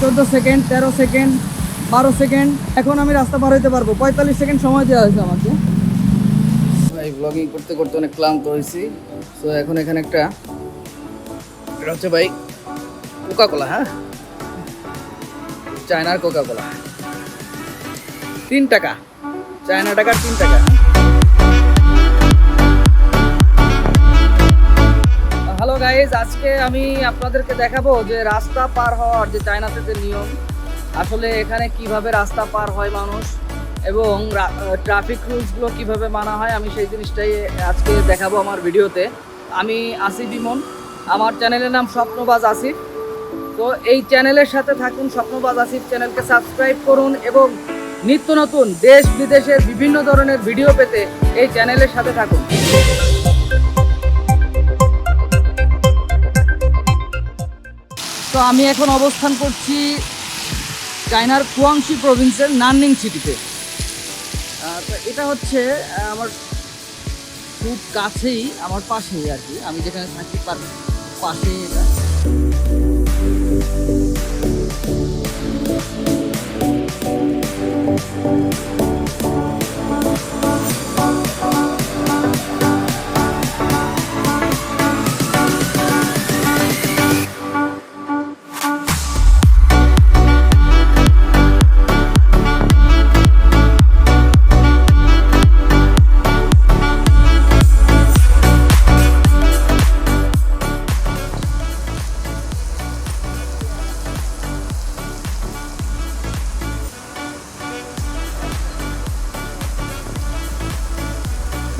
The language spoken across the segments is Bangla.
14 সেকেন্ড, 13 সেকেন্ড, 12 সেকেন্ড। এখন আমি রাস্তা পার হইতে পারবো। 45 সেকেন্ড সময় দেওয়া হয়েছে আমাকে। ভাই ব্লগিং করতে করতে অনেক ক্লান্ত হয়েছি। তো এখন এখানে একটা, এটা হচ্ছে ভাই কোকা কোলা, হ্যাঁ, চায়নার কোকা কোলা, 3 টাকা, চায়না টাকার 3 টাকা। হ্যালো গাইজ, আজকে আমি আপনাদেরকে দেখাবো যে রাস্তা পার হওয়ার যে চায়নাতে যে নিয়ম, আসলে এখানে কিভাবে রাস্তা পার হয় মানুষ এবং ট্রাফিক রুলসগুলো কিভাবে মানা হয়, আমি সেই জিনিসটাই আজকে দেখাবো আমার ভিডিওতে। আমি আসিফ ইমন, আমার চ্যানেলের নাম স্বপ্নবাজ আসিফ। তো এই চ্যানেলের সাথে থাকুন, স্বপ্নবাজ আসিফ চ্যানেলকে সাবস্ক্রাইব করুন এবং নিত্য নতুন দেশ বিদেশের বিভিন্ন ধরনের ভিডিও পেতে এই চ্যানেলের সাথে থাকুন। তো আমি এখন অবস্থান করছি চায়নার কুয়াংশি প্রভিন্সের নাননিং সিটিতে। তো এটা হচ্ছে আমার খুব কাছেই, আমার পাশেই আর কি, আমি যেখানে থাকি তার পাশেই এটা।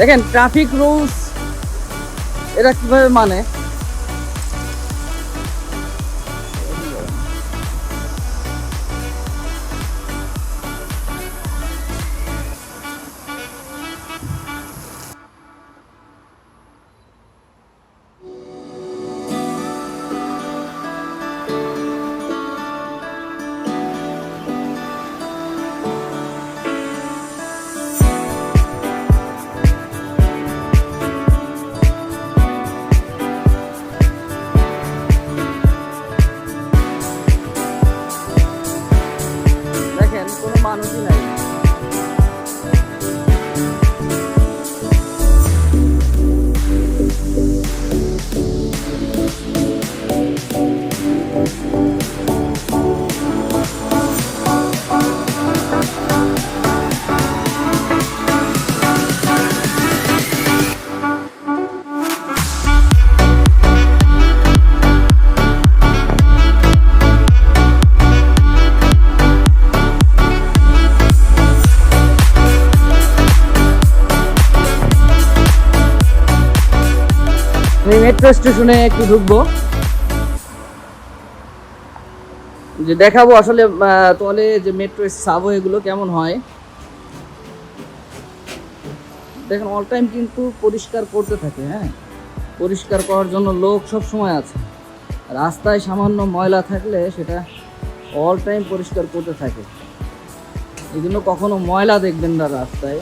দেখেন ট্রাফিক রুলস এরা কিভাবে মানে। দেখেন কোনো মানুষই নাই। আমি মেট্রো স্টেশনে একটু ঢুকবো, যে দেখাবো আসলে তলে যে মেট্রো সাবওয়ে এগুলো কেমন হয়। দেখেন অল টাইম কিন্তু পরিষ্কার করতে থাকে, হ্যাঁ, পরিষ্কার করার জন্য লোক সব সময় আছে। রাস্তায় সামান্য ময়লা থাকলে সেটা অল টাইম পরিষ্কার করতে থাকে। এই জন্য কখনো ময়লা দেখবেন না রাস্তায়।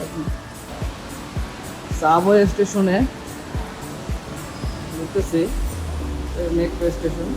সাবওয়ে স্টেশনে ঢুকতেছি, মেট্রো স্টেশন।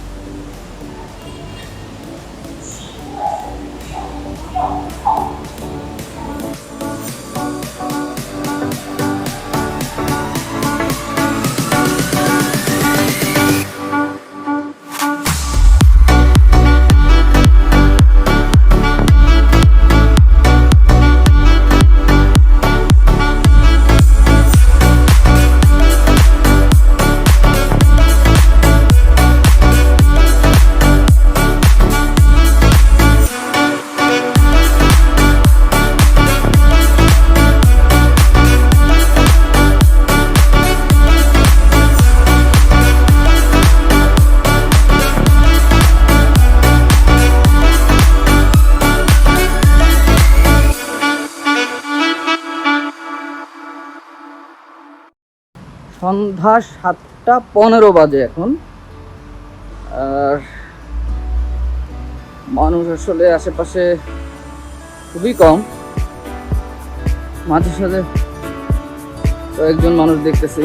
সন্ধ্যা 7:15 বাজে এখন। আর মানুষ আসলে আশেপাশে খুবই কম, মাঝে সাঝে কয়েকজন মানুষ দেখতেছি।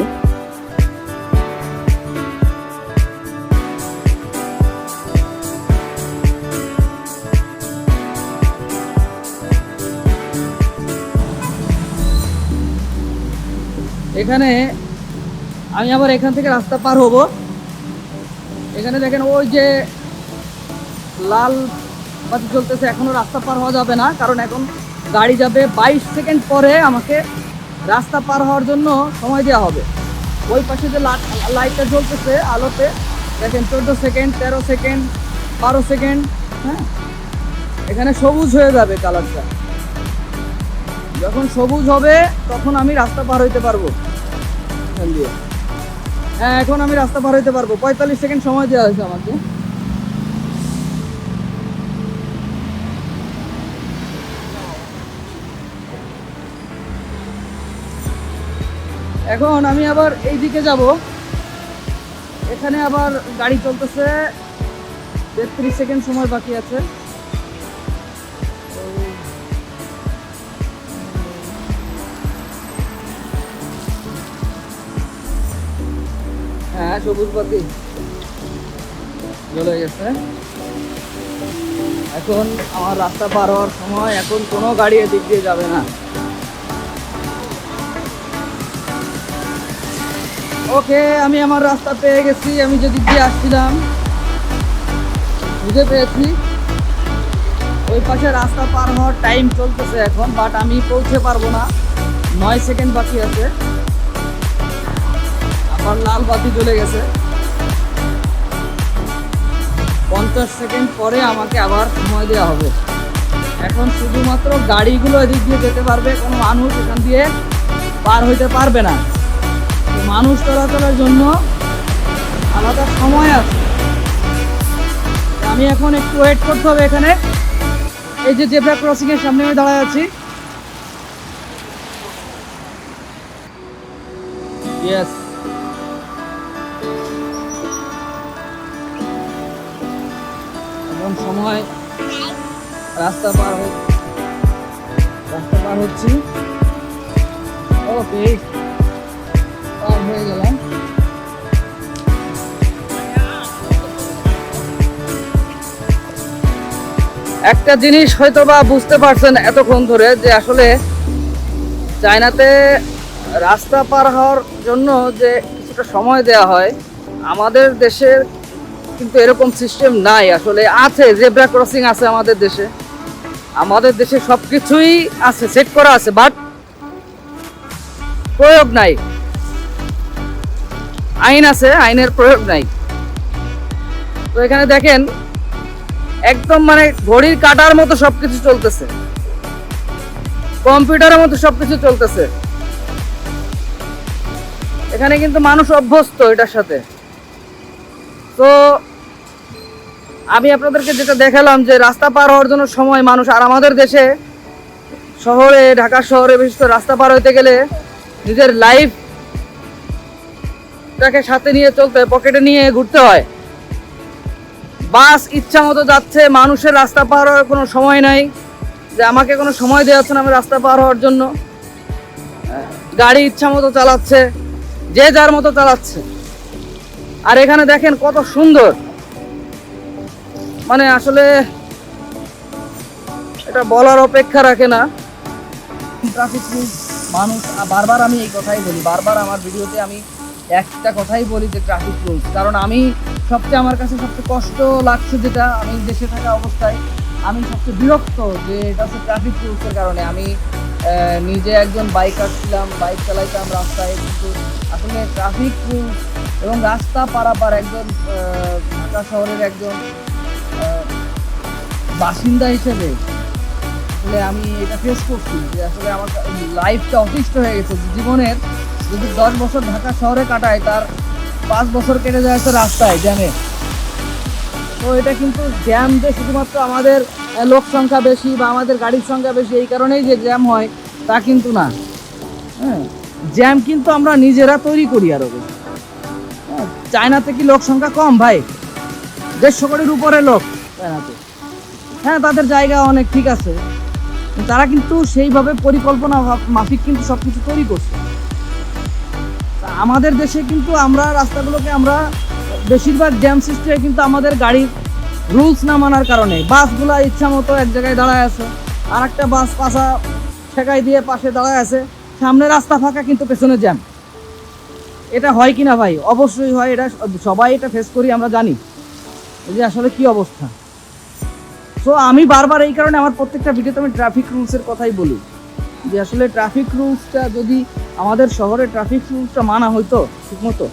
এখানে আমি আবার এখান থেকে রাস্তা পার হব। এখানে দেখেন ওই যে লাল বাতি চলতেছে, এখনো রাস্তা পার হওয়া যাবে না, কারণ এখন গাড়ি যাবে। 22 সেকেন্ড পরে আমাকে রাস্তা পার হওয়ার জন্য সময় দেওয়া হবে। ওই পাশে যে লাইটটা জ্বলতেছে আলোতে দেখেন 14 সেকেন্ড, 13 সেকেন্ড, 12 সেকেন্ড। হ্যাঁ, এখানে সবুজ হয়ে যাবে কালারটা। যখন সবুজ হবে তখন আমি রাস্তা পার হইতে পারবো এখান দিয়ে। হ্যাঁ, এখন আমি রাস্তা পার হইতে পারবো। 45 সেকেন্ড সময় দেওয়া হয়েছে আমাকে। এখন আমি আবার এই দিকে যাব। এখানে আবার গাড়ি চলতেছে, 33 সেকেন্ড সময় বাকি আছে। হ্যাঁ, সবুজ বাতি জ্বলে গেছে। এখন আমার রাস্তা পার হওয়ার সময়। এখন কোনো গাড়ি এদিক দিয়ে যাবে না। ওকে, আমি আমার রাস্তা পেয়ে গেছি। আমি যেদিক দিয়ে আসছিলাম বুঝে পেয়েছি। ওই পাশে রাস্তা পার হওয়ার টাইম চলতেছে এখন, বাট আমি পৌঁছে পারবো না। 9 সেকেন্ড বাকি আছে। আমার লাল বাতি জ্বলে গেছে। 50 সেকেন্ড পরে আমাকে আবার সময় দেওয়া হবে। এখন শুধুমাত্র গাড়িগুলো এদিক দিয়ে যেতে পারবে, কোনো মানুষ এখান দিয়ে পার হইতে পারবে না। মানুষ চলাচলের জন্য আলাদা সময় আছে। আমি এখন একটু ওয়েট করতে হবে এখানে। এই যে জেব্রা ক্রসিং এর সামনে আমি দাঁড়ায় আছি। ইয়েস, এখন সময় রাস্তা পার হচ্ছি। ওকে, পার হয়ে গেলাম। একটা জিনিস হয়তো বা বুঝতে পারছেন এতক্ষণ ধরে, যে আসলে চায়নাতে রাস্তা পার হওয়ার জন্য যে কিছুটা সময় দেওয়া হয়, আমাদের দেশে কিন্তু এরকম সিস্টেম নাই। আসলে আছে, জেব্রা ক্রসিং আছে আমাদের দেশে। আমাদের দেশে সব কিছুই আছে, সেট করা আছে, বাট প্রয়োগ নাই। আইন আছে, আইনের প্রয়োগ নাই। তো এখানে দেখেন একদম মানে ঘড়ির কাঁটার মতো সবকিছু চলতেছে, কম্পিউটারের মতো সবকিছু চলতেছে। এখানে কিন্তু মানুষ অভ্যস্ত এটার সাথে। তো আমি আপনাদেরকে যেটা দেখালাম যে রাস্তা পার হওয়ার জন্য সময় মানুষ, আর আমাদের দেশে শহরে, ঢাকা শহরে বিশেষ করে রাস্তা পার হইতে গেলে নিজের লাইফটাকে সাথে নিয়ে চলতে হয়, পকেটে নিয়ে ঘুরতে হয়। বাস ইচ্ছা মতো যাচ্ছে, মানুষের রাস্তা পার হওয়ার কোনো সময় নাই, যে আমাকে কোনো সময় দেওয়া হচ্ছে না আমি রাস্তা পার হওয়ার জন্য। গাড়ি ইচ্ছা মতো চালাচ্ছে, যে যার মতো চালাচ্ছে। আর এখানে দেখেন কত সুন্দর, মানে আসলে এটা বলার অপেক্ষা রাখে না। ট্রাফিক রুল মানুষ, বারবার আমি এই কথাই বলি, বারবার আমার ভিডিওতে আমি একটা কথাই বলি যে ট্রাফিক রুলস। কারণ আমি আমার কাছে সবচেয়ে কষ্ট লাগছে যেটা, আমি দেশে থাকা অবস্থায় আমি সবচেয়ে বিরক্ত যে এটা হচ্ছে ট্রাফিক রুলসের কারণে। আমি নিজে একজন বাইকার ছিলাম, বাইক চালাইতাম রাস্তায়, কিন্তু আসলে ট্রাফিক রুলস এবং রাস্তা পারাপার একজন ঢাকা শহরের একজন বাসিন্দা হিসেবে আসলে আমি এটা ফেস করছি যে আসলে আমার লাইফটা অতিষ্ঠ হয়ে গেছে। জীবনের যদি 10 বছর ঢাকা শহরে কাটায়, তার 5 বছর কেটে যায় তো রাস্তায় জ্যামে। তো এটা কিন্তু জ্যাম যে শুধুমাত্র আমাদের লোক সংখ্যা বেশি বা আমাদের গাড়ির সংখ্যা বেশি এই কারণেই যে জ্যাম হয় তা কিন্তু না। হ্যাঁ, জ্যাম কিন্তু আমরা নিজেরা তৈরি করি আরো বেশি। চায়নাতে কি লোক সংখ্যা কম ভাই? 150 কোটির উপরে লোক চায়নাতে। হ্যাঁ, তাদের জায়গা অনেক ঠিক আছে, তারা কিন্তু সেইভাবে পরিকল্পনা মাফিক কিন্তু সবকিছু তৈরি করছে। আমাদের দেশে কিন্তু আমরা রাস্তাগুলোকে আমরা বেশিরভাগ জ্যাম সৃষ্টি হয় কিন্তু আমাদের গাড়ির রুলস না মানার কারণে। বাসগুলা ইচ্ছা মতো এক জায়গায় দাঁড়ায় আছে, আর একটা বাস পাশা ঠেকাই দিয়ে পাশে দাঁড়ায় আছে, সামনে রাস্তা ফাঁকা কিন্তু পেছনে জ্যাম। এটা হয় কি না ভাই? অবশ্যই হয়, এটা সবাই এটা ফেস করি, আমরা জানি এই যে আসলে কি অবস্থা। সো আমি বারবার এই কারণে আমার প্রত্যেকটা ভিডিওতে আমি ট্রাফিক রুলসের কথাই বলি, যে আসলে ট্রাফিক রুলসটা যদি আমাদের শহরে ট্রাফিক রুলসটা মানা হইতো ঠিকমতো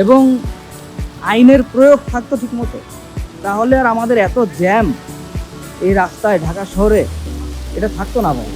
এবং আইনের প্রয়োগ থাকতো ঠিকমতো, তাহলে আর আমাদের এত জ্যাম এই রাস্তায় ঢাকা শহরে এটা থাকতো না ভাই।